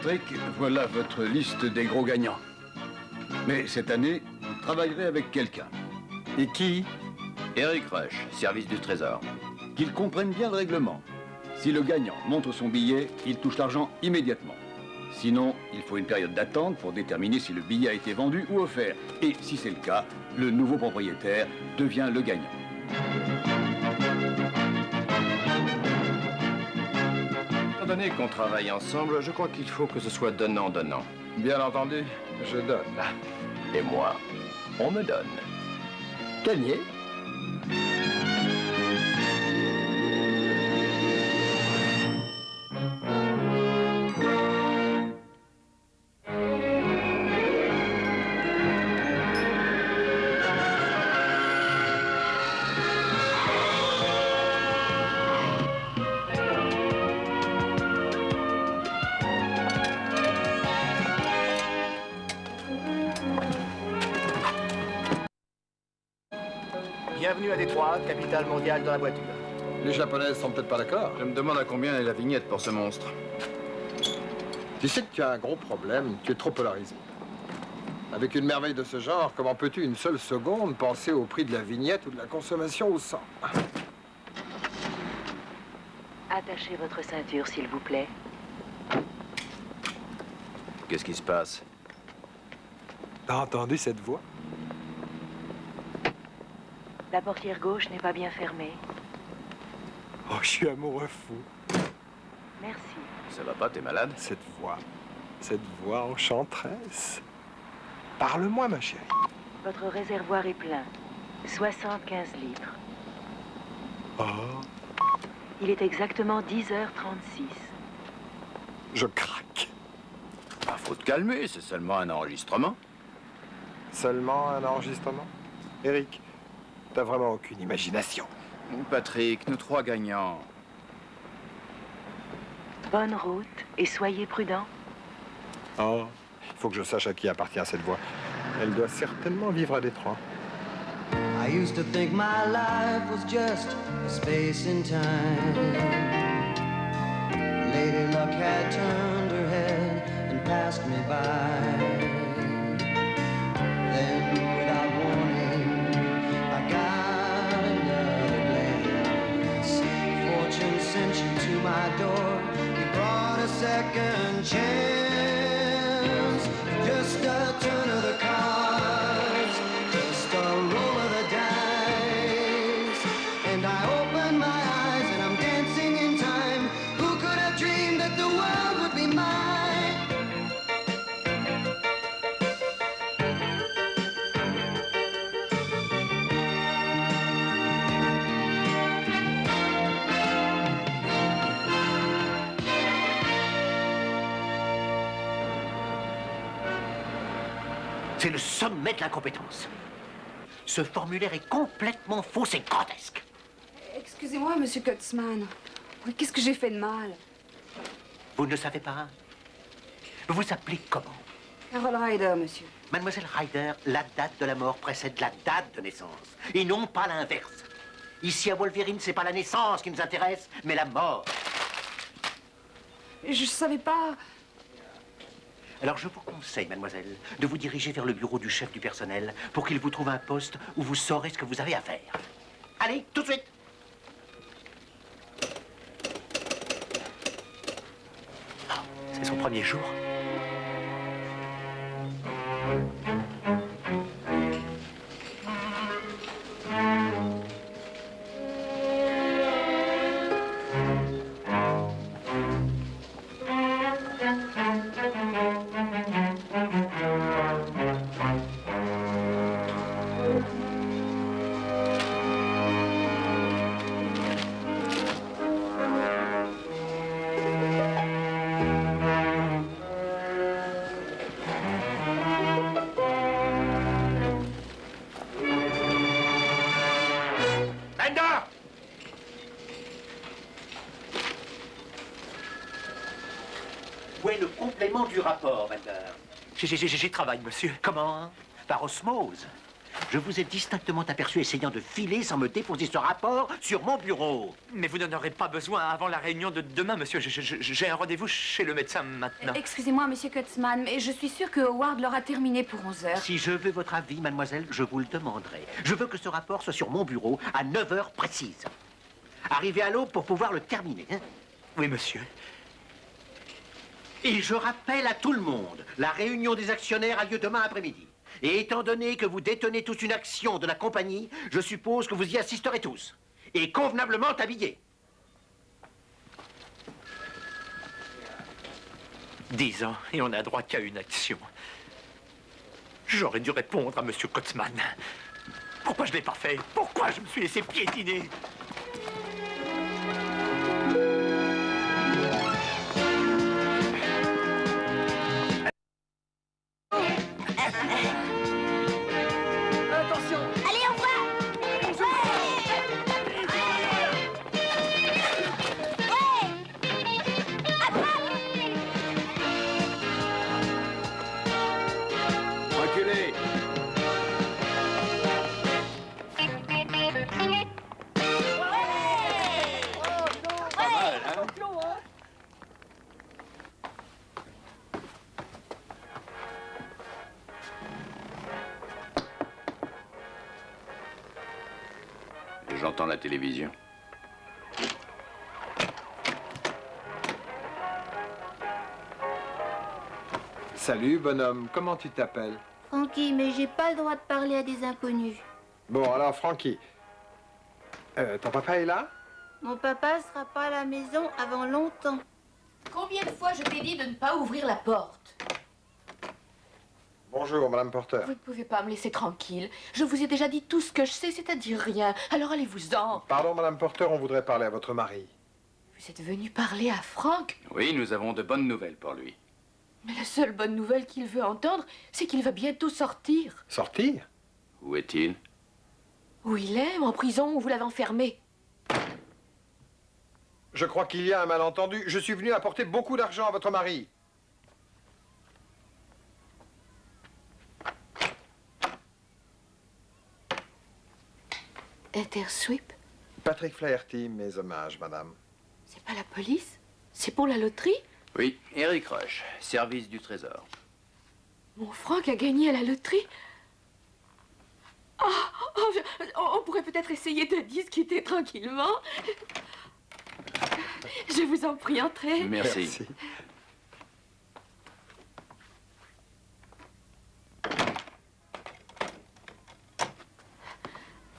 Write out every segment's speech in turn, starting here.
Patrick, voilà votre liste des gros gagnants. Mais cette année, vous travaillerez avec quelqu'un. Et qui? Eric Rush, service du Trésor. Qu'il comprenne bien le règlement. Si le gagnant montre son billet, il touche l'argent immédiatement. Sinon, il faut une période d'attente pour déterminer si le billet a été vendu ou offert. Et si c'est le cas, le nouveau propriétaire devient le gagnant. Étant donné qu'on travaille ensemble, je crois qu'il faut que ce soit donnant-donnant. Bien entendu, je donne. Et moi, on me donne. Gagné. Bienvenue à Détroit, capitale mondiale dans la voiture. Les Japonaises sont peut-être pas d'accord. Je me demande à combien est la vignette pour ce monstre. Tu sais que tu as un gros problème, tu es trop polarisé. Avec une merveille de ce genre, comment peux-tu une seule seconde penser au prix de la vignette ou de la consommation au sang? Attachez votre ceinture, s'il vous plaît. Qu'est-ce qui se passe? T'as entendu cette voix? La portière gauche n'est pas bien fermée. Oh, je suis amoureux fou. Merci. Ça va pas, t'es malade? Cette voix enchanteresse. Parle-moi, ma chérie. Votre réservoir est plein. 75 litres. Oh, Il est exactement 10h36. je craque. Ah, faut te calmer, c'est seulement un enregistrement. Seulement un enregistrement? Eric, t'as vraiment aucune imagination. Patrick, nous trois gagnants. Bonne route et soyez prudents. Oh, il faut que je sache à qui appartient cette voix. Elle doit certainement vivre à Détroit. I used to think my life was just a space in time. Lady Luck had turned her head and passed me by. Then, without warning, I got another glance. Fortune sent you to my door. You brought a second chance. Just a turn of the cards, just a roll of the dice. And I open my eyes and I'm dancing in time. Who could have dreamed that the world would be mine? C'est le sommet de l'incompétence. Ce formulaire est complètement faux, c'est grotesque. Excusez-moi, monsieur Kurtzman. Oui, qu'est-ce que j'ai fait de mal? Vous ne le savez pas? Vous vous appelez comment? Carol Ryder, monsieur. Mademoiselle Ryder, la date de la mort précède la date de naissance, et non pas l'inverse. Ici à Wolverine, c'est pas la naissance qui nous intéresse, mais la mort. Je savais pas... Alors je vous conseille, mademoiselle, de vous diriger vers le bureau du chef du personnel pour qu'il vous trouve un poste où vous saurez ce que vous avez à faire. Allez, tout de suite! Ah, c'est son premier jour. Où est le complément du rapport, Vander? J'y travaille, monsieur. Comment? Par osmose. Je vous ai distinctement aperçu essayant de filer sans me déposer ce rapport sur mon bureau. Mais vous n'en aurez pas besoin avant la réunion de demain, monsieur. J'ai un rendez-vous chez le médecin maintenant. Excusez-moi, monsieur Kurtzman, mais je suis sûre que Howard l'aura terminé pour 11 heures. Si je veux votre avis, mademoiselle, je vous le demanderai. Je veux que ce rapport soit sur mon bureau à 9 heures précises. Arrivez à l'aube pour pouvoir le terminer, hein? Oui, monsieur. Et je rappelle à tout le monde, la réunion des actionnaires a lieu demain après-midi. Et étant donné que vous détenez tous une action de la compagnie, je suppose que vous y assisterez tous. Et convenablement habillés. 10 ans, et on n'a droit qu'à une action. J'aurais dû répondre à monsieur Kurtzman. Pourquoi je ne l'ai pas fait? Pourquoi je me suis laissé piétiner? Attention! Allez, on voit! Reculez. Pas mal, hein? J'entends la télévision. Salut, bonhomme. Comment tu t'appelles? Frankie, mais j'ai pas le droit de parler à des inconnus. Bon, alors, Frankie. Ton papa est là? Mon papa sera pas à la maison avant longtemps. Combien de fois je t'ai dit de ne pas ouvrir la porte? Bonjour, Madame Porter. Vous ne pouvez pas me laisser tranquille. Je vous ai déjà dit tout ce que je sais, c'est-à-dire rien. Alors allez-vous-en. Pardon, Madame Porter, on voudrait parler à votre mari. Vous êtes venu parler à Frank? Oui, nous avons de bonnes nouvelles pour lui. Mais la seule bonne nouvelle qu'il veut entendre, c'est qu'il va bientôt sortir. Sortir? Où est-il? Où il est? En prison, où vous l'avez enfermé. Je crois qu'il y a un malentendu. Je suis venu apporter beaucoup d'argent à votre mari. Intersweep? Patrick Flaherty, mes hommages, madame. C'est pas la police? C'est pour la loterie? Oui, Eric Rush, service du Trésor. Mon Frank a gagné à la loterie? On pourrait peut-être essayer de discuter tranquillement. Je vous en prie, entrez. Merci.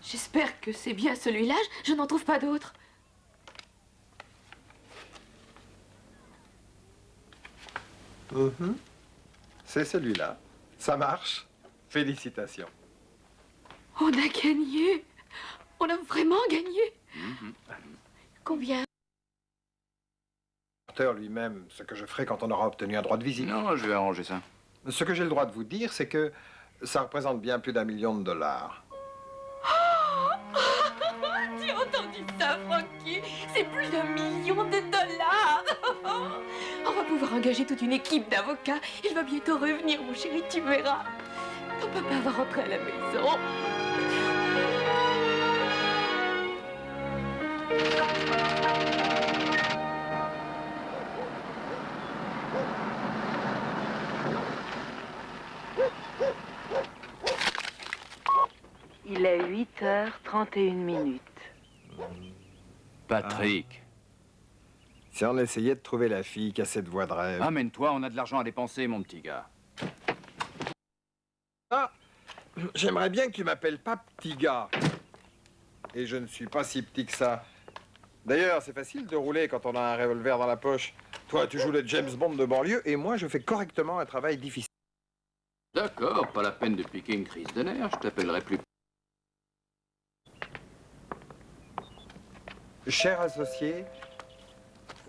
J'espère que c'est bien celui-là. Je n'en trouve pas d'autre. C'est celui-là. Ça marche. Félicitations. On a gagné. On a vraiment gagné. Combien? Porter lui-même, ce que je ferai quand on aura obtenu un droit de visite. Non, je vais arranger ça. Ce que j'ai le droit de vous dire, c'est que ça représente bien plus d'1 million de dollars. Tu as entendu ça, Frankie? C'est plus d'1 million de dollars. On va pouvoir engager toute une équipe d'avocats. Il va bientôt revenir, mon chéri, tu verras. Ton papa va rentrer à la maison. Il est 8h31. Patrick. Si on essayait de trouver la fille qui a cette voix de rêve. Amène-toi, on a de l'argent à dépenser, mon petit gars. Ah, j'aimerais bien que tu m'appelles pas petit gars. Et je ne suis pas si petit que ça. D'ailleurs, c'est facile de rouler quand on a un revolver dans la poche. Toi, tu joues le James Bond de banlieue et moi, je fais correctement un travail difficile. D'accord, pas la peine de piquer une crise de nerfs, je t'appellerai plus. Cher associé,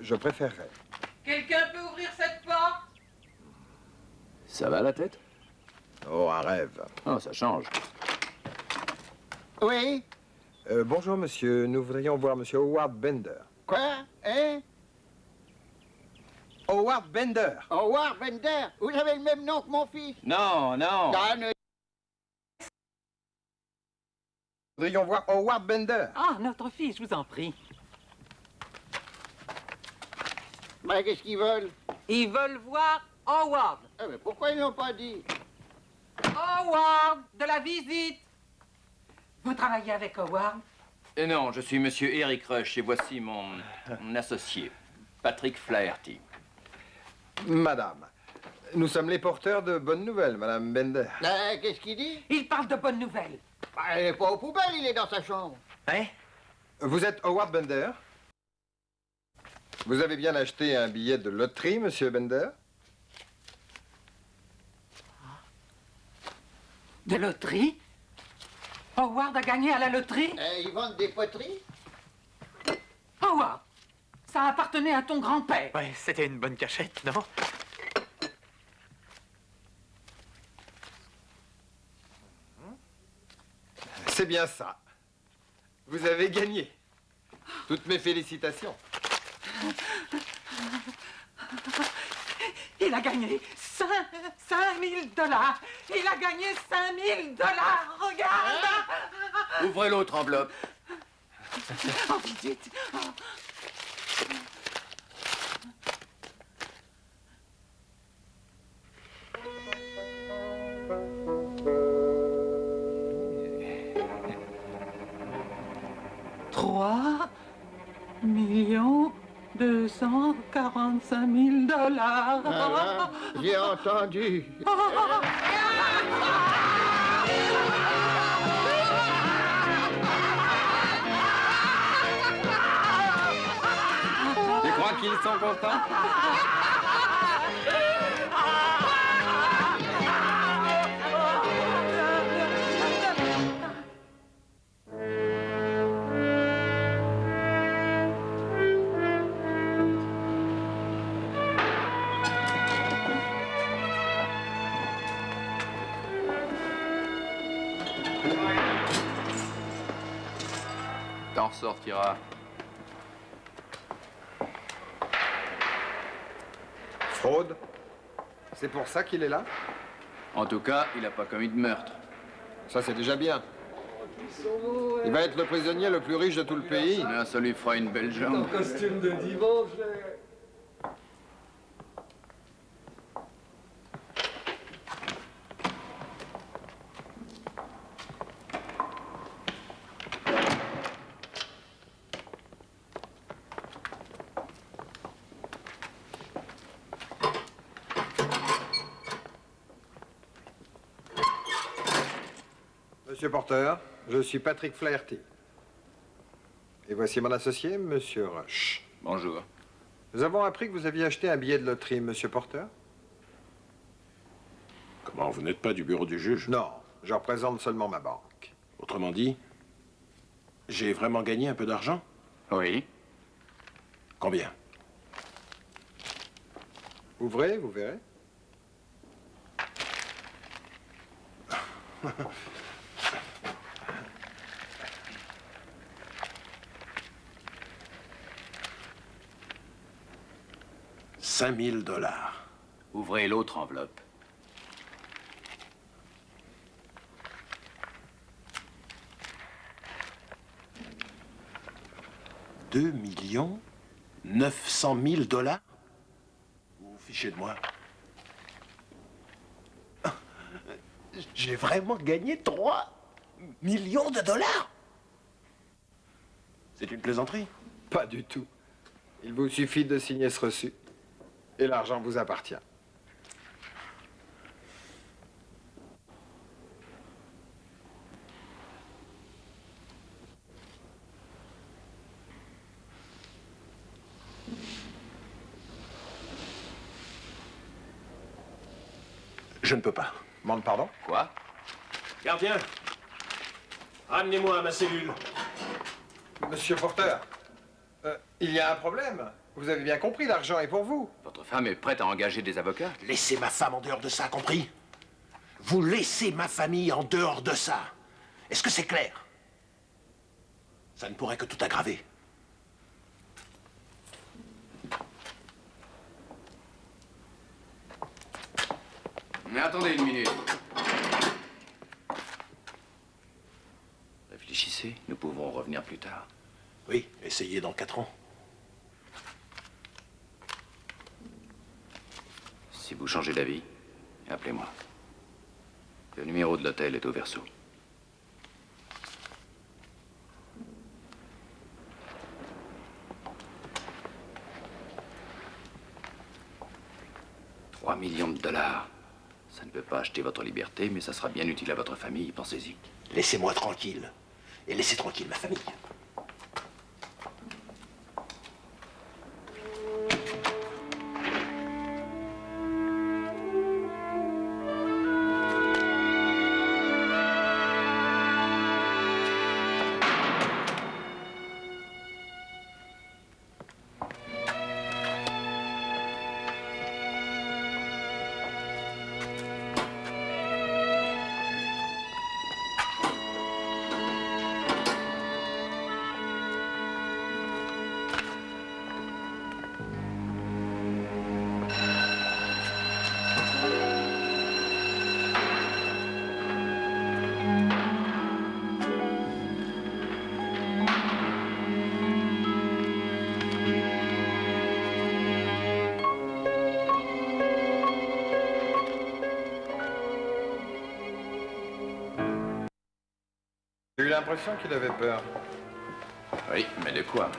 je préférerais. Quelqu'un peut ouvrir cette porte? Ça va la tête? Oh, un rêve. Oh, ça change. Oui? Bonjour, monsieur. Nous voudrions voir monsieur Howard Bender. Quoi? Hein? Howard Bender. Howard Bender? Vous avez le même nom que mon fils? Non, non. Ah, ne Nous voudrions voir Howard Bender. Ah, notre fille, je vous en prie. Ben, qu'est-ce qu'ils veulent? Ils veulent voir Howard. Eh ben, pourquoi ils l'ont pas dit? Howard, de la visite. Vous travaillez avec Howard? Non, je suis monsieur Eric Rush et voici mon associé, Patrick Flaherty. Madame, nous sommes les porteurs de bonnes nouvelles, Madame Bender. Qu'est-ce qu'il dit? Il parle de bonnes nouvelles. Ben, il est pas aux poubelles, il est dans sa chambre. Hein? Vous êtes Howard Bender? Vous avez bien acheté un billet de loterie, Monsieur Bender? De loterie? Howard a gagné à la loterie? Ils vendent des poteries? Howard, ça appartenait à ton grand-père. Ouais, c'était une bonne cachette, non? C'est bien ça. Vous avez gagné. Toutes mes félicitations. Il a gagné 5 000 $. Il a gagné 5 000 $. Regarde! Ouvrez l'autre enveloppe. Oh, vite. Oh. $3 245 000 $. Ah, j'ai entendu. Tu crois qu'ils sont contents? T'en sortiras. Fraude? C'est pour ça qu'il est là? En tout cas, il n'a pas commis de meurtre. Ça, c'est déjà bien. Il va être le prisonnier le plus riche de tout le pays. Ah, ça lui fera une belle jambe. Costume de dimanche. Monsieur Porter, je suis Patrick Flaherty. Et voici mon associé, Monsieur Rush. Bonjour. Nous avons appris que vous aviez acheté un billet de loterie, Monsieur Porter. Comment, vous n'êtes pas du bureau du juge? Non, je représente seulement ma banque. Autrement dit, j'ai vraiment gagné un peu d'argent? Oui. Combien? Ouvrez, vous verrez. $5 000. Ouvrez l'autre enveloppe. $2 900 000 $? Vous vous fichez de moi? J'ai vraiment gagné 3 millions de dollars? C'est une plaisanterie? Pas du tout. Il vous suffit de signer ce reçu. Et l'argent vous appartient. Je ne peux pas. Demande pardon? Quoi? Gardien, ramenez-moi à ma cellule. Monsieur Porter, il y a un problème. Vous avez bien compris, l'argent est pour vous. Votre femme est prête à engager des avocats? Laissez ma femme en dehors de ça, compris? Vous laissez ma famille en dehors de ça. Est-ce que c'est clair? Ça ne pourrait que tout aggraver. Mais attendez une minute. Réfléchissez. sait, nous pouvons revenir plus tard. Oui, essayez dans 4 ans. Si vous changez d'avis, appelez-moi. Le numéro de l'hôtel est au verso. $3 millions. Ça ne peut pas acheter votre liberté, mais ça sera bien utile à votre famille, pensez-y. Laissez-moi tranquille. Et laissez tranquille ma famille. J'ai eu l'impression qu'il avait peur. Oui, mais de quoi?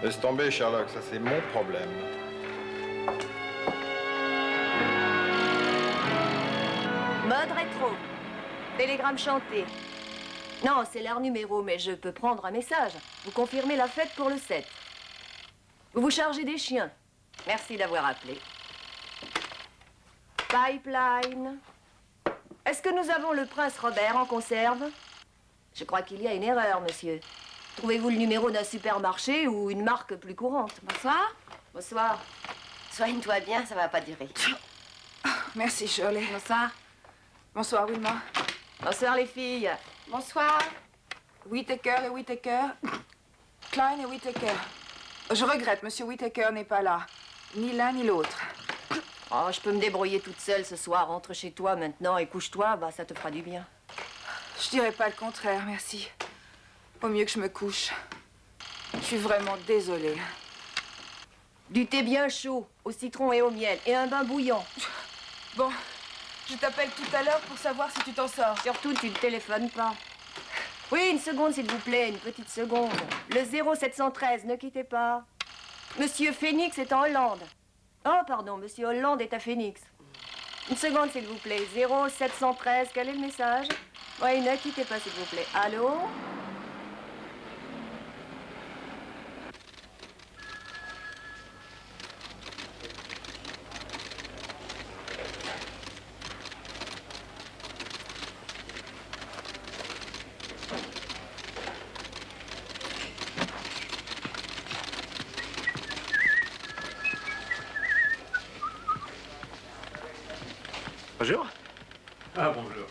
Laisse tomber, Sherlock, ça c'est mon problème. Mode rétro. Télégramme chanté. Non, c'est leur numéro, mais je peux prendre un message. Vous confirmez la fête pour le 7. Vous vous chargez des chiens. Merci d'avoir appelé. Pipeline. Est-ce que nous avons le prince Robert en conserve? Je crois qu'il y a une erreur, monsieur. Trouvez-vous le numéro d'un supermarché ou une marque plus courante? Bonsoir. Bonsoir. Soigne-toi bien, ça va pas durer. Merci, Shirley. Bonsoir. Bonsoir, Wilma. Bonsoir, les filles. Bonsoir. Whittaker et Whittaker. Klein et Whittaker. Je regrette, monsieur Whittaker n'est pas là. Ni l'un ni l'autre. Oh, je peux me débrouiller toute seule ce soir. Rentre chez toi maintenant et couche-toi, bah ça te fera du bien. Je dirais pas le contraire, merci. Au mieux que je me couche. Je suis vraiment désolée. Du thé bien chaud, au citron et au miel, et un bain bouillant. Bon, je t'appelle tout à l'heure pour savoir si tu t'en sors. Surtout, tu ne téléphones pas. Oui, une seconde, s'il vous plaît, une petite seconde. Le 0713, ne quittez pas. Monsieur Phoenix est en Hollande. Oh, pardon, monsieur Hollande est à Phoenix. Une seconde, s'il vous plaît. 0713, quel est le message? Oui, ne quittez pas, s'il vous plaît. Allô? Bonjour. Ah, bonjour.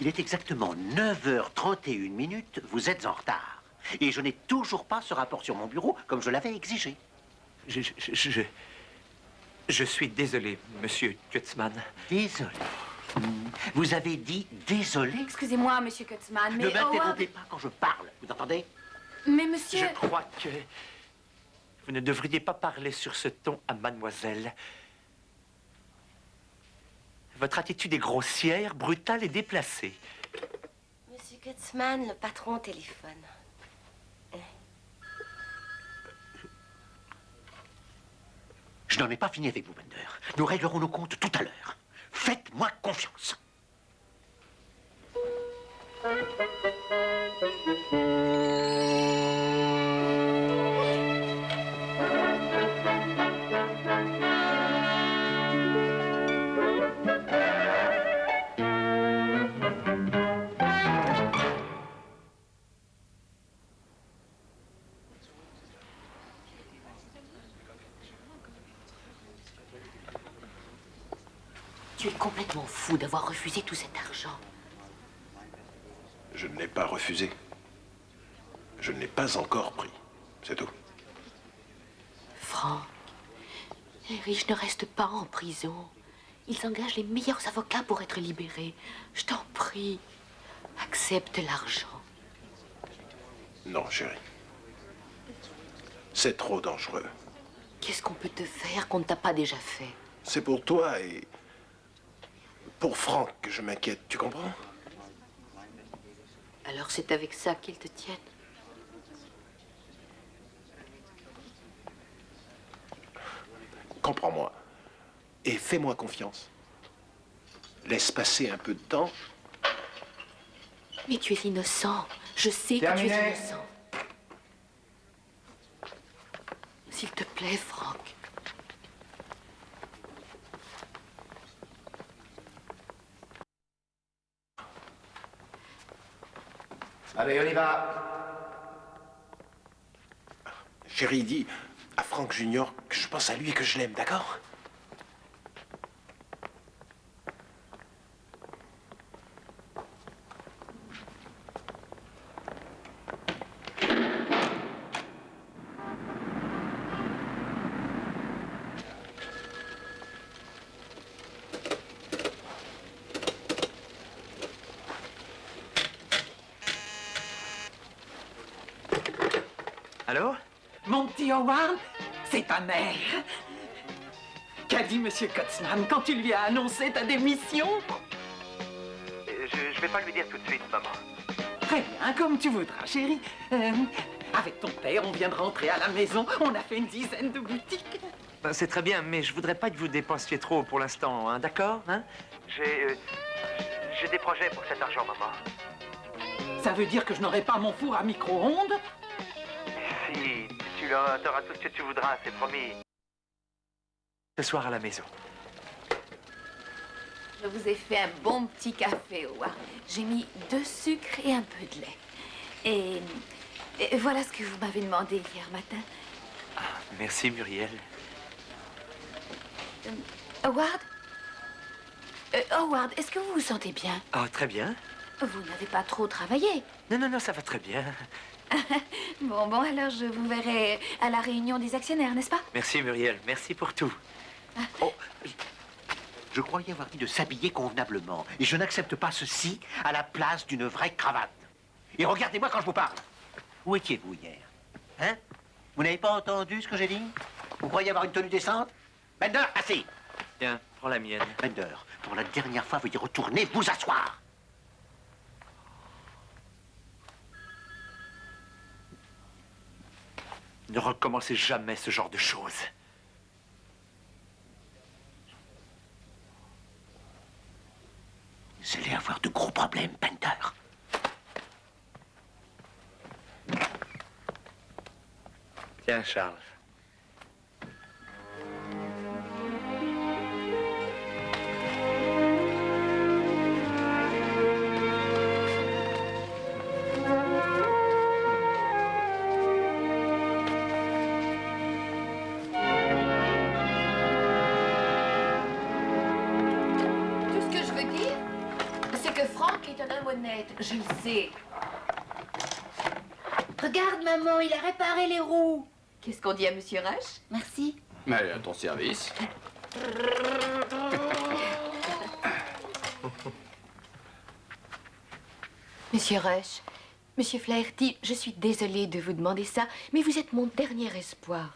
Il est exactement 9h31. Vous êtes en retard. Et je n'ai toujours pas ce rapport sur mon bureau comme je l'avais exigé. Je suis désolé, monsieur Kurtzman. Désolé. Vous avez dit désolé? Excusez-moi, monsieur Kurtzman, mais... Ne m'interrompez pas quand je parle, vous entendez? Mais monsieur... Je crois que vous ne devriez pas parler sur ce ton à mademoiselle. Votre attitude est grossière, brutale et déplacée. Monsieur Kurtzman, le patron téléphone. Je n'en ai pas fini avec vous, Bender. Nous réglerons nos comptes tout à l'heure. Faites-moi confiance. Tu es complètement fou d'avoir refusé tout cet argent. Je ne l'ai pas refusé. Je ne l'ai pas encore pris. C'est tout. Franck, les riches ne restent pas en prison. Ils engagent les meilleurs avocats pour être libérés. Je t'en prie, accepte l'argent. Non, chérie. C'est trop dangereux. Qu'est-ce qu'on peut te faire qu'on ne t'a pas déjà fait? C'est pour toi et pour Franck que je m'inquiète, tu comprends? Alors c'est avec ça qu'ils te tiennent? Comprends-moi et fais-moi confiance. Laisse passer un peu de temps. Mais tu es innocent. Je sais que tu es innocent. S'il te plaît, Franck. Allez, on y va. Chérie, dis à Franck Junior que je pense à lui et que je l'aime, d'accord? Allô? Mon petit Howard, c'est ta mère. Qu'a dit Monsieur Kotzman quand tu lui as annoncé ta démission? Je vais pas lui dire tout de suite, maman. Très bien, comme tu voudras, chérie. Avec ton père, on vient de rentrer à la maison. On a fait une dizaine de boutiques. Ben, c'est très bien, mais je voudrais pas que vous dépensiez trop pour l'instant, hein, d'accord, hein? J'ai des projets pour cet argent, maman. Ça veut dire que je n'aurai pas mon four à micro-ondes? Si tu auras tout ce que tu voudras, c'est promis. Ce soir à la maison. Je vous ai fait un bon petit café, Howard. J'ai mis 2 sucres et un peu de lait. Et voilà ce que vous m'avez demandé hier matin. Ah, merci, Muriel. Howard? Howard, est-ce que vous vous sentez bien? Ah, très bien. Vous n'avez pas trop travaillé? Non, ça va très bien. Bon, alors je vous verrai à la réunion des actionnaires, n'est-ce pas? Merci, Muriel. Merci pour tout. Oh, je croyais avoir dit de s'habiller convenablement. Et je n'accepte pas ceci à la place d'une vraie cravate. Et regardez-moi quand je vous parle. Où étiez-vous hier? Hein? Vous n'avez pas entendu ce que j'ai dit? Vous croyez avoir une tenue décente? Bender, assis! Tiens, prends la mienne. Bender, pour la dernière fois, veuillez retourner vous asseoir. Ne recommencez jamais ce genre de choses. Vous allez avoir de gros problèmes, Bender. Tiens, Charles. Je le sais. Regarde, maman, il a réparé les roues. Qu'est-ce qu'on dit à Monsieur Rush? Merci. Mais à ton service. Monsieur Rush, Monsieur Flaherty, je suis désolée de vous demander ça, mais vous êtes mon dernier espoir.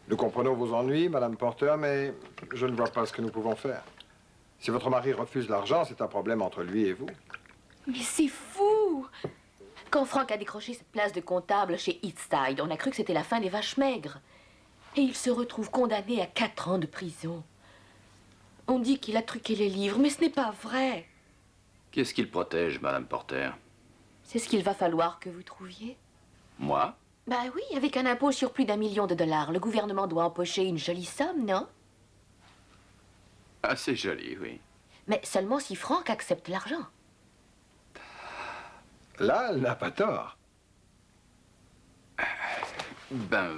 Nous comprenons vos ennuis, Madame Porter, mais je ne vois pas ce que nous pouvons faire. Si votre mari refuse l'argent, c'est un problème entre lui et vous. Mais c'est fou! Quand Franck a décroché cette place de comptable chez Eastside, on a cru que c'était la fin des vaches maigres. Et il se retrouve condamné à 4 ans de prison. On dit qu'il a truqué les livres, mais ce n'est pas vrai. Qu'est-ce qu'il protège, Madame Porter? C'est ce qu'il va falloir que vous trouviez. Moi? Bah oui, avec un impôt sur plus d'1 million de dollars, le gouvernement doit empocher une jolie somme, non? Ah, c'est joli, oui. Mais seulement si Franck accepte l'argent. Là, elle n'a pas tort. Ben,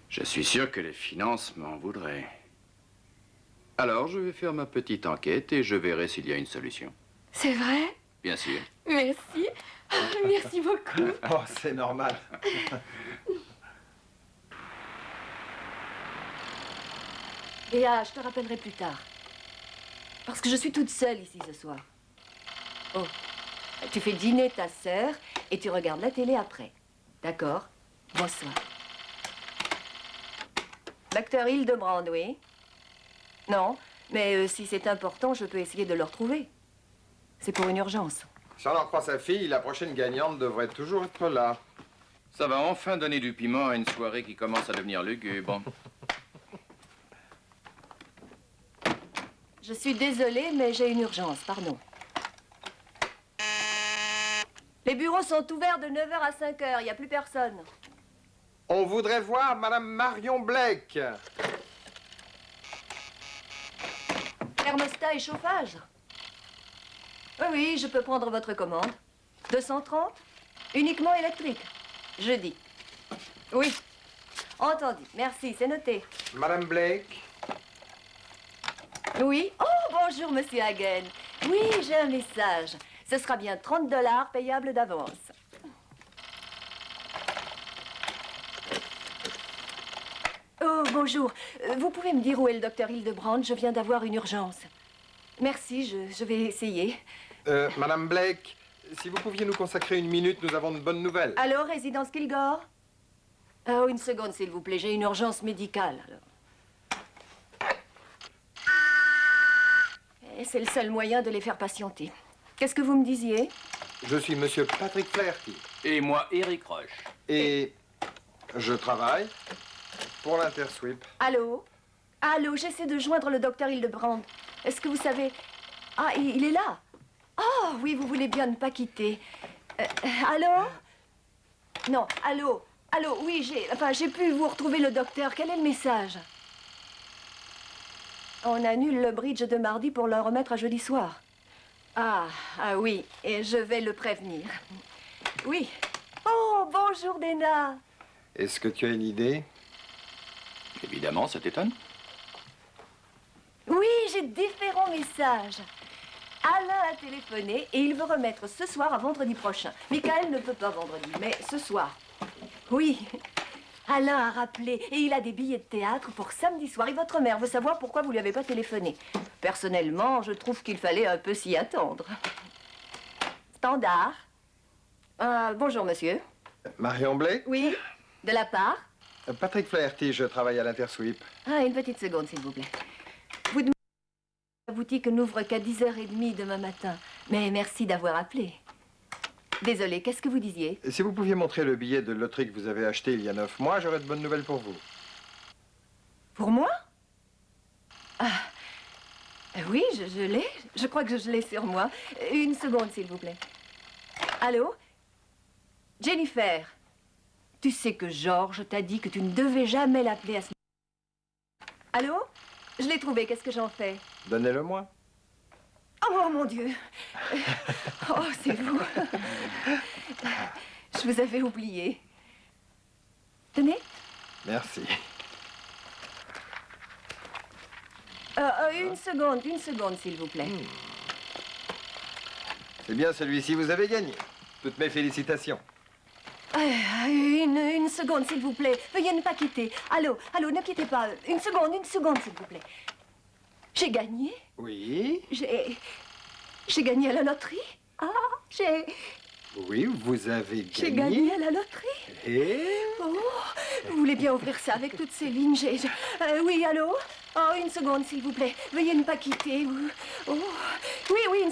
je suis sûr que les finances m'en voudraient. Alors, je vais faire ma petite enquête et je verrai s'il y a une solution. C'est vrai? Bien sûr. Merci. Merci beaucoup. Oh, c'est normal. Léa, je te rappellerai plus tard. Parce que je suis toute seule ici ce soir. Oh, tu fais dîner ta sœur et tu regardes la télé après. D'accord? Bonsoir. Docteur Hildebrand, oui? Non, mais si c'est important, je peux essayer de le retrouver. C'est pour une urgence. Si on en croit sa fille, la prochaine gagnante devrait toujours être là. Ça va enfin donner du piment à une soirée qui commence à devenir lugubre. Je suis désolée, mais j'ai une urgence, pardon. Les bureaux sont ouverts de 9h à 5h, il n'y a plus personne. On voudrait voir Madame Marion Blake. Thermostat et chauffage? Oui, oui, je peux prendre votre commande. 230? Uniquement électrique. Jeudi. Oui. Entendu. Merci, c'est noté. Madame Blake. Oui. Oh, bonjour, monsieur Hagen. Oui, j'ai un message. Ce sera bien 30 $ payables d'avance. Oh, bonjour. Vous pouvez me dire où est le docteur Hildebrand? Je viens d'avoir une urgence. Merci, je vais essayer. Madame Blake, si vous pouviez nous consacrer une minute, nous avons de bonnes nouvelles. Allô, résidence Kilgore? Oh, une seconde, s'il vous plaît. J'ai une urgence médicale. Et c'est le seul moyen de les faire patienter. Qu'est-ce que vous me disiez? Je suis monsieur Patrick Flaherty. Et moi, Eric Rush. Et je travaille pour l'Intersweep. Allô? Allô, j'essaie de joindre le docteur Hildebrand. Est-ce que vous savez... Ah, il est là. Oh, oui, vous voulez bien ne pas quitter. Allô? Non, allô? Allô, oui, j'ai pu vous retrouver le docteur. Quel est le message? On annule le bridge de mardi pour le remettre à jeudi soir. Ah oui, et je vais le prévenir. Oui. Oh, bonjour, Dena. Est-ce que tu as une idée? Évidemment, ça t'étonne. Oui, j'ai différents messages. Alain a téléphoné et il veut remettre ce soir à vendredi prochain. Michael ne peut pas vendredi, mais ce soir. Oui. Alain a rappelé et il a des billets de théâtre pour samedi soir. Et votre mère veut savoir pourquoi vous lui avez pas téléphoné. Personnellement, je trouve qu'il fallait un peu s'y attendre. Standard. Bonjour, monsieur. Marion Blake? Oui. De la part? Patrick Flaherty, je travaille à l'Intersweep. Ah, une petite seconde, s'il vous plaît. Vous demandez la boutique n'ouvre qu'à 10h30 demain matin. Mais merci d'avoir appelé. Désolée, qu'est-ce que vous disiez? Si vous pouviez montrer le billet de loterie que vous avez acheté il y a 9 mois, j'aurais de bonnes nouvelles pour vous. Pour moi? Ah, oui, je l'ai. Je crois que je l'ai sur moi. Une seconde, s'il vous plaît. Allô? Jennifer, tu sais que Georges t'a dit que tu ne devais jamais l'appeler à ce moment. Allô? Je l'ai trouvé, qu'est-ce que j'en fais? Donnez-le-moi. Oh, mon Dieu! Oh, c'est vous. Je vous avais oublié. Tenez. Merci. Une seconde, s'il vous plaît. C'est bien celui-ci, vous avez gagné. Toutes mes félicitations. Une seconde, s'il vous plaît. Veuillez ne pas quitter. Allô, ne quittez pas. Une seconde, s'il vous plaît. J'ai gagné? Oui. J'ai gagné à la loterie? Oui, vous avez gagné. J'ai gagné à la loterie? Et? Oh, vous voulez bien ouvrir ça avec toutes ces lignes? Oui, allô? Oh, une seconde, s'il vous plaît. Veuillez ne pas quitter. Oh. Oui, une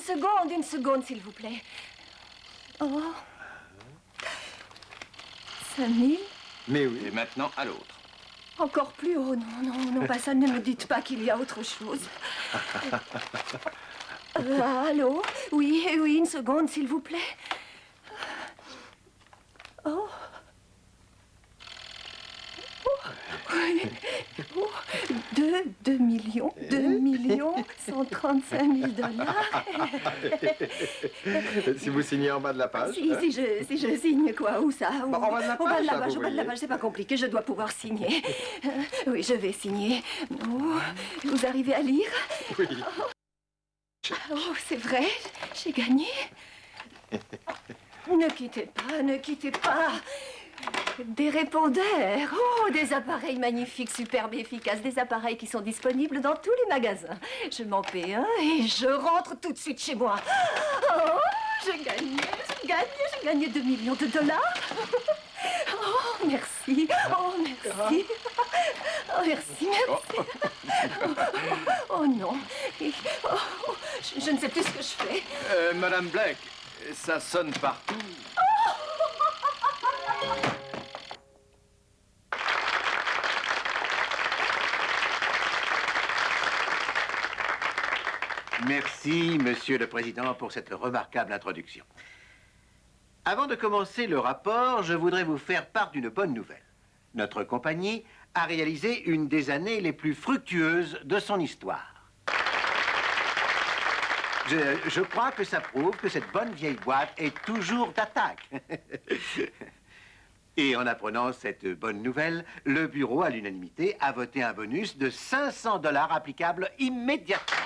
seconde, s'il vous plaît. Oh. 5000? Mais oui. Et maintenant, à l'autre. Encore plus haut. Non, pas ça. Ne me dites pas qu'il y a autre chose. Allô? Oui, une seconde, s'il vous plaît. Oh. 2 millions, 135 000 $. Si vous signez en bas de la page. Si je signe quoi? Où ça? En bas de la page, Au bas de la page, c'est pas compliqué, je dois pouvoir signer. Oui, je vais signer. Oh, vous arrivez à lire? Oui. Oh, c'est vrai, j'ai gagné. Ne quittez pas, ne quittez pas. Des répondeurs. Oh, des appareils magnifiques, superbes et efficaces. Des appareils qui sont disponibles dans tous les magasins. Je m'en paie un et je rentre tout de suite chez moi. Oh, j'ai gagné 2 millions de dollars. Oh, merci. Oh, merci. Oh, merci, merci. Oh, non. Je ne sais plus ce que je fais. Madame Black, ça sonne partout. Merci, Monsieur le Président, pour cette remarquable introduction. Avant de commencer le rapport, je voudrais vous faire part d'une bonne nouvelle. Notre compagnie a réalisé une des années les plus fructueuses de son histoire. Je crois que ça prouve que cette bonne vieille boîte est toujours d'attaque. Et en apprenant cette bonne nouvelle, le bureau, à l'unanimité, a voté un bonus de 500 $ applicable immédiatement.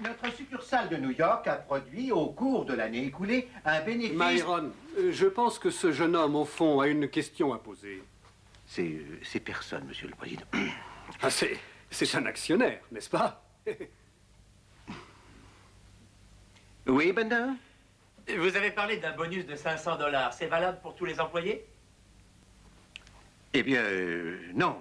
Notre succursale de New York a produit, au cours de l'année écoulée, un bénéfice... Myron, je pense que ce jeune homme, au fond, a une question à poser. C'est personne, Monsieur le Président. Ah, c'est un actionnaire, n'est-ce pas? Oui, Bender? Vous avez parlé d'un bonus de 500 $. C'est valable pour tous les employés? Eh bien, non,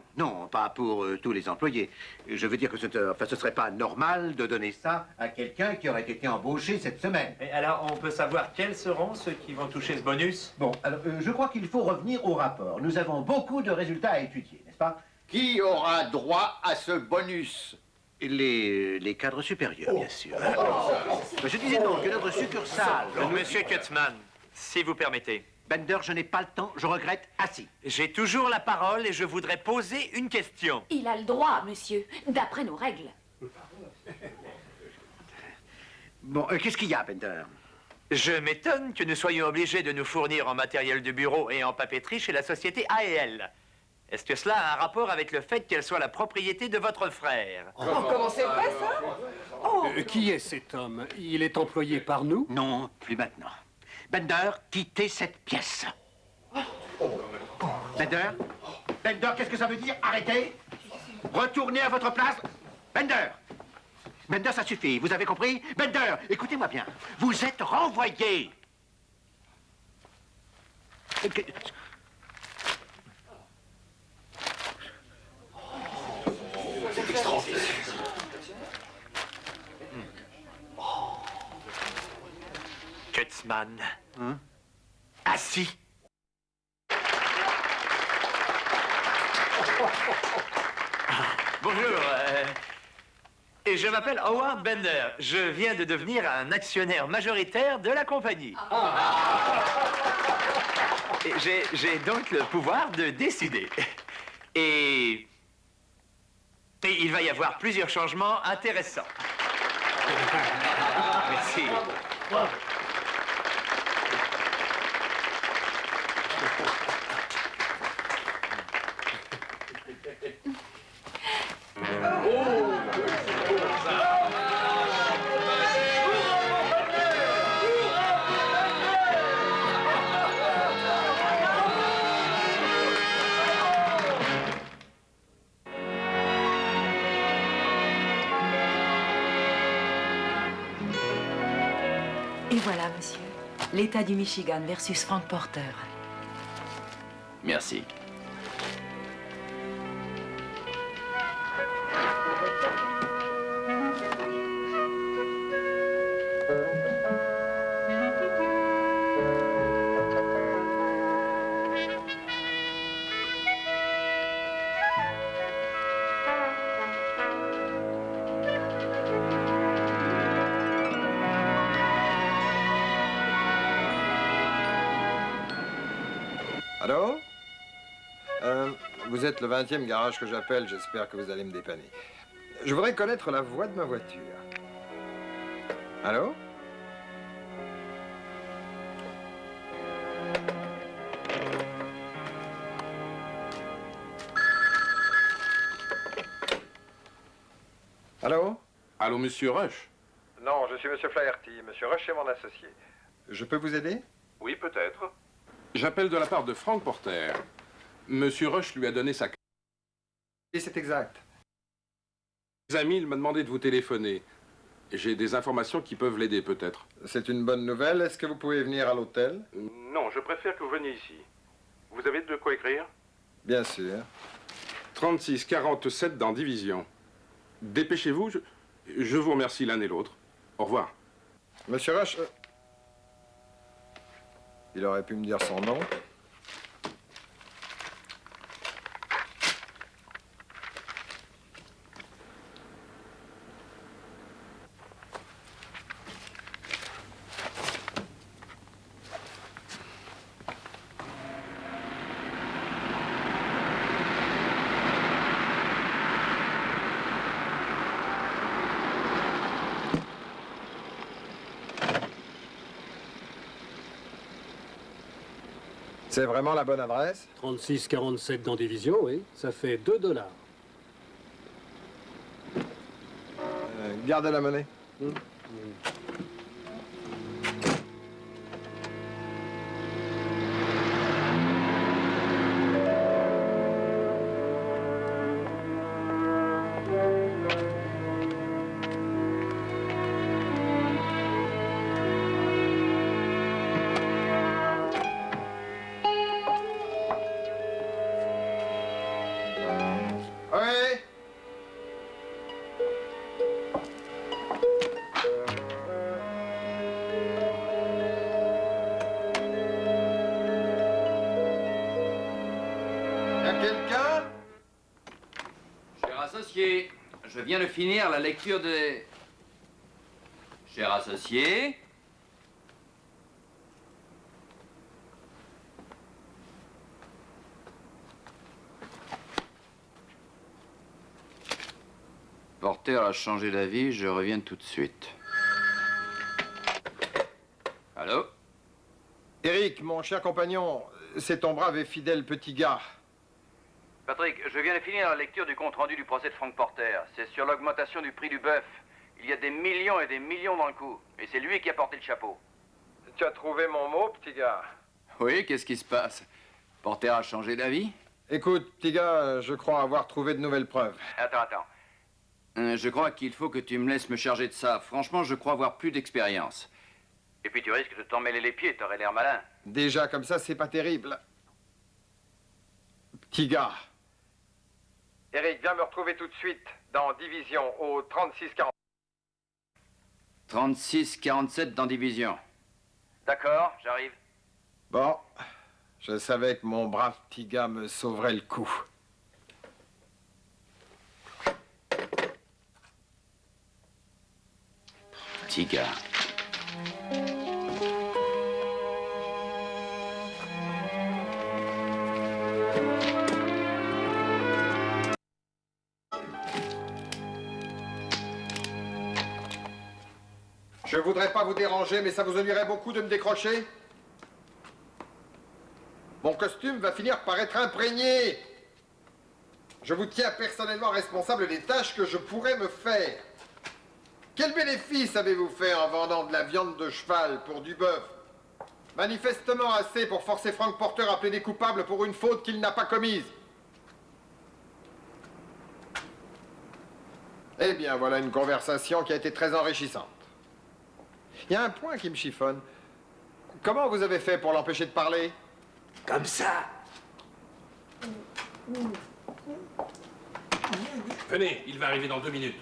pas pour tous les employés. Je veux dire que ce serait pas normal de donner ça à quelqu'un qui aurait été embauché cette semaine. Et alors, on peut savoir quels seront ceux qui vont toucher ce bonus? Bon, alors, je crois qu'il faut revenir au rapport. Nous avons beaucoup de résultats à étudier, n'est-ce pas? Qui aura droit à ce bonus? Les cadres supérieurs, bien sûr. Je disais donc que notre succursale... Monsieur Kutzman, si vous permettez. Bender, je n'ai pas le temps, je regrette, assis. J'ai toujours la parole et je voudrais poser une question. Il a le droit, monsieur, d'après nos règles. Bon, qu'est-ce qu'il y a, Bender? Je m'étonne que nous soyons obligés de nous fournir en matériel de bureau et en papeterie chez la société A&L. Est-ce que cela a un rapport avec le fait qu'elle soit la propriété de votre frère? Comment c'est vrai, ça? Qui est cet homme? Il est employé par nous? Non, plus maintenant. Bender, quittez cette pièce. Bender? Bender, qu'est-ce que ça veut dire? Arrêtez! Retournez à votre place! Bender! Bender, ça suffit, vous avez compris? Bender, écoutez-moi bien. Vous êtes renvoyé! C'est extraordinaire. Kutzman. Assis. Bonjour. Et je m'appelle Howard Bender. Je viens de devenir un actionnaire majoritaire de la compagnie. Et j'ai donc le pouvoir de décider. Et il va y avoir plusieurs changements intéressants. Merci. Et voilà, monsieur. L'État du Michigan versus Frank Porter. Merci. Allô? Vous êtes le 20e garage que j'appelle, j'espère que vous allez me dépanner. Je voudrais connaître la voie de ma voiture. Allô? Allô? Allô, monsieur Rush? Non, je suis monsieur Flaherty. Monsieur Rush est mon associé. Je peux vous aider? Oui, peut-être. J'appelle de la part de Frank Porter. Monsieur Rush lui a donné sa... Oui, c'est exact. Mes amis, il m'a demandé de vous téléphoner. J'ai des informations qui peuvent l'aider, peut-être. C'est une bonne nouvelle. Est-ce que vous pouvez venir à l'hôtel? Non, je préfère que vous veniez ici. Vous avez de quoi écrire? Bien sûr. 36-47 dans Division. Dépêchez-vous, je vous remercie l'un et l'autre. Au revoir. Monsieur Rush... Il aurait pu me dire son nom. C'est vraiment la bonne adresse? 36-47 dans Division, oui. Ça fait $2. Gardez la monnaie. Je viens de finir la lecture des... Cher associé. Porter a changé d'avis, je reviens tout de suite. Allô? Eric, mon cher compagnon, c'est ton brave et fidèle petit gars. Patrick, je viens de finir la lecture du compte-rendu du procès de Frank Porter. C'est sur l'augmentation du prix du bœuf. Il y a des millions et des millions dans le coup. Et c'est lui qui a porté le chapeau. Tu as trouvé mon mot, petit gars? Oui, qu'est-ce qui se passe? Porter a changé d'avis? Écoute, petit gars, je crois avoir trouvé de nouvelles preuves. Attends. Je crois qu'il faut que tu me laisses me charger de ça. Franchement, je crois avoir plus d'expérience. Et puis tu risques de t'en mêler les pieds, t'aurais l'air malin. Déjà comme ça, c'est pas terrible. Petit gars. Eric, viens me retrouver tout de suite dans Division, au 36-47. 36-47 dans Division. D'accord, j'arrive. Bon, je savais que mon brave petit gars me sauverait le coup. Petit gars. Je voudrais pas vous déranger, mais ça vous ennuierait beaucoup de me décrocher? Mon costume va finir par être imprégné. Je vous tiens personnellement responsable des tâches que je pourrais me faire. Quel bénéfice avez-vous fait en vendant de la viande de cheval pour du bœuf? Manifestement assez pour forcer Frank Porter à plaider coupable pour une faute qu'il n'a pas commise. Eh bien, voilà une conversation qui a été très enrichissante. Il y a un point qui me chiffonne. Comment vous avez fait pour l'empêcher de parler? Comme ça. Venez, il va arriver dans 2 minutes.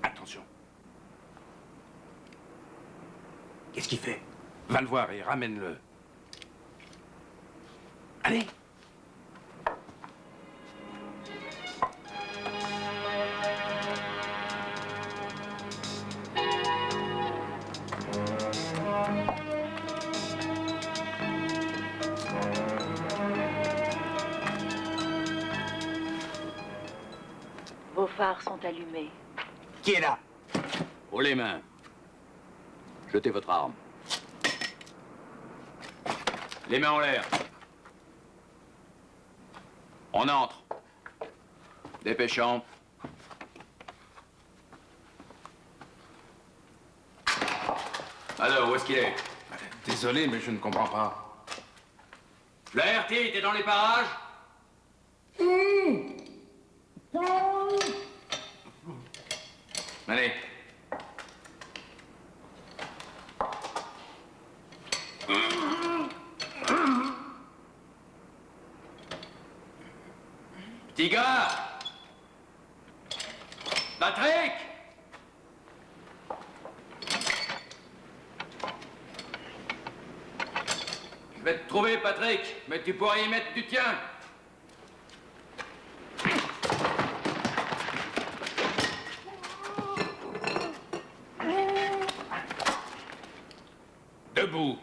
Attention. Qu'est-ce qu'il fait? Va le voir et ramène-le. Allez. phares sont allumés. Qui est là? Haut les mains. Jetez votre arme. Les mains en l'air. On entre. Dépêchant. Alors, où est-ce qu'il est? Désolé, mais je ne comprends pas. Flaherty, t'es dans les parages? Allez. Petit gars! Patrick! Je vais te trouver, Patrick, mais tu pourrais y mettre du tien. Debout.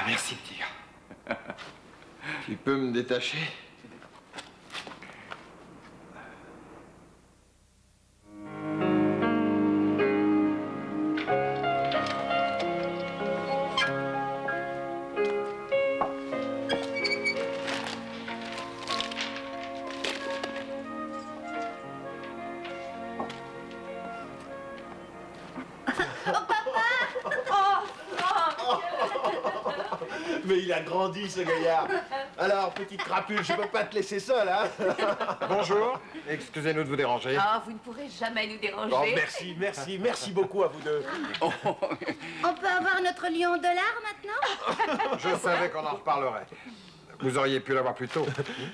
Merci, petit gars. Tu peux me détacher? Mais il a grandi, ce gaillard. Alors, petite crapule, je peux pas te laisser seul, hein? Bonjour. Excusez-nous de vous déranger. Ah, vous ne pourrez jamais nous déranger. Oh, merci beaucoup à vous deux. On peut avoir notre lion dollar maintenant? Je savais qu'on en reparlerait. Vous auriez pu l'avoir plus tôt.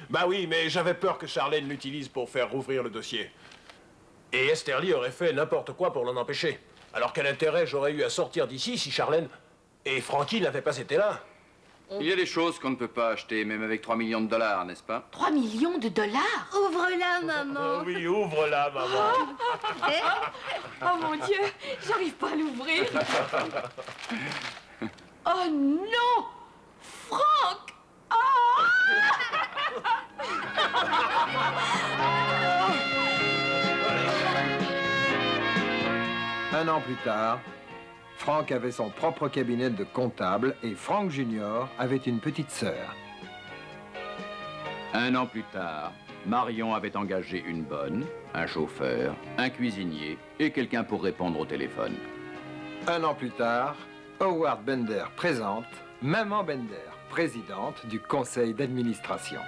Bah oui, mais j'avais peur que Charlène l'utilise pour faire rouvrir le dossier. Et Esterly aurait fait n'importe quoi pour l'en empêcher. Alors quel intérêt j'aurais eu à sortir d'ici si Charlène et Frankie n'avaient pas été là? Il y a des choses qu'on ne peut pas acheter, même avec 3 millions de dollars, n'est-ce pas? 3 millions de dollars? Ouvre-la, maman. Oui, ouvre-la, maman. Oh mon Dieu, j'arrive pas à l'ouvrir. Oh non! Franck! Oh! Un an plus tard, Frank avait son propre cabinet de comptable et Frank Junior avait une petite sœur. Un an plus tard, Marion avait engagé une bonne, un chauffeur, un cuisinier et quelqu'un pour répondre au téléphone. Un an plus tard, Howard Bender présente Maman Bender, présidente du conseil d'administration.